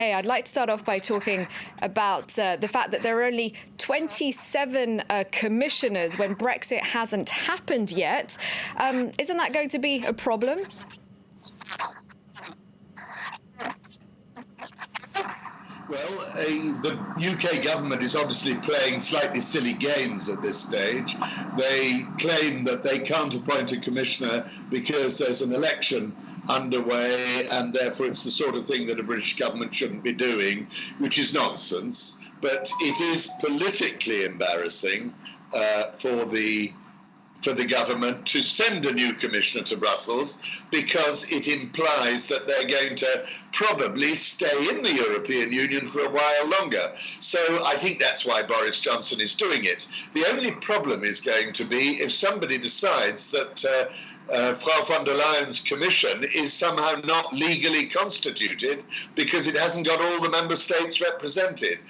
Hey, I'd like to start off by talking about the fact that there are only 27 commissioners when Brexit hasn't happened yet. Isn't that going to be a problem? Well, the UK government is obviously playing slightly silly games at this stage. They claim that they can't appoint a commissioner because there's an election underway, and therefore it's the sort of thing that a British government shouldn't be doing, which is nonsense. But it is politically embarrassing for the government to send a new commissioner to Brussels, because it implies that they're going to probably stay in the European Union for a while longer. So I think that's why Boris Johnson is doing it. The only problem is going to be if somebody decides that Frau von der Leyen's commission is somehow not legally constituted because it hasn't got all the member states represented.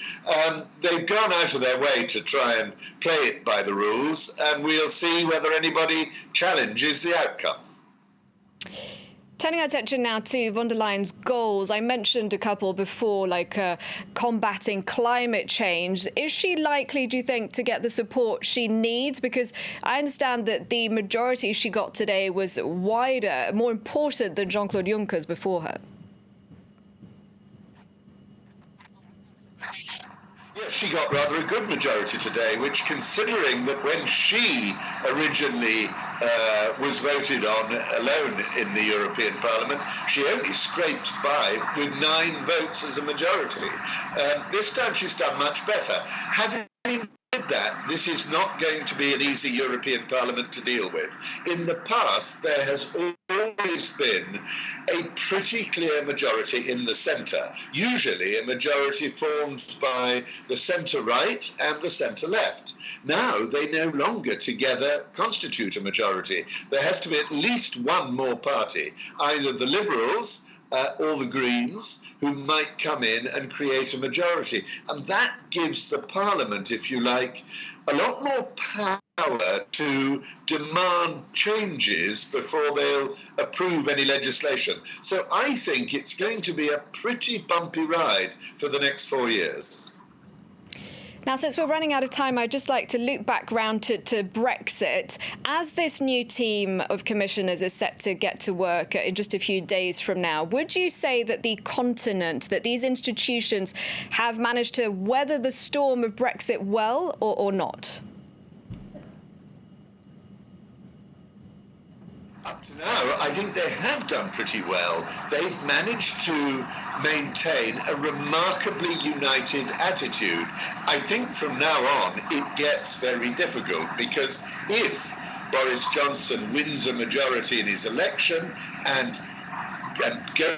They've gone out of their way to try and play it by the rules, and we'll see whether anybody challenges the outcome. Turning our attention now to von der Leyen's goals. I mentioned a couple before, like combating climate change. Is she likely, do you think, to get the support she needs? Because I understand that the majority she got today was wider, more important than Jean-Claude Juncker's before her. Yes, she got rather a good majority today, which, considering that when she originally was voted on alone in the European Parliament, she only scraped by with 9 votes as a majority. This time she's done much better. Having said that, this is not going to be an easy European Parliament to deal with. In the past, there has always been a pretty clear majority in the centre, usually a majority formed by the centre-right and the centre-left. Now they no longer together constitute a majority. There has to be at least one more party, either the Liberals or the Greens, who might come in and create a majority. And that gives the Parliament, if you like, a lot more power to demand changes before they'll approve any legislation. So I think it's going to be a pretty bumpy ride for the next 4 years. Now, since we're running out of time, I'd just like to loop back round to Brexit. As this new team of commissioners is set to get to work in just a few days from now, would you say that the continent, that these institutions have managed to weather the storm of Brexit well, or not? Up to now, I think they have done pretty well. They've managed to maintain a remarkably united attitude. I think from now on, it gets very difficult, because if Boris Johnson wins a majority in his election and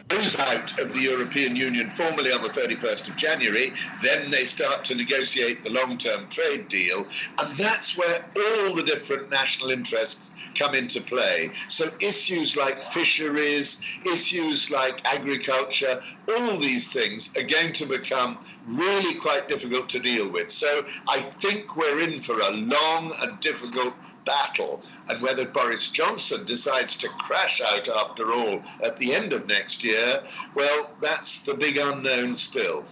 goes out of the European Union formally on the 31st of January, then they start to negotiate the long-term trade deal, and that's where all the different national interests come into play. So issues like fisheries, issues like agriculture, all these things are going to become really quite difficult to deal with. So I think we're in for a long and difficult battle, and whether Boris Johnson decides to crash out after all at the end of next year, well, that's the big unknown still.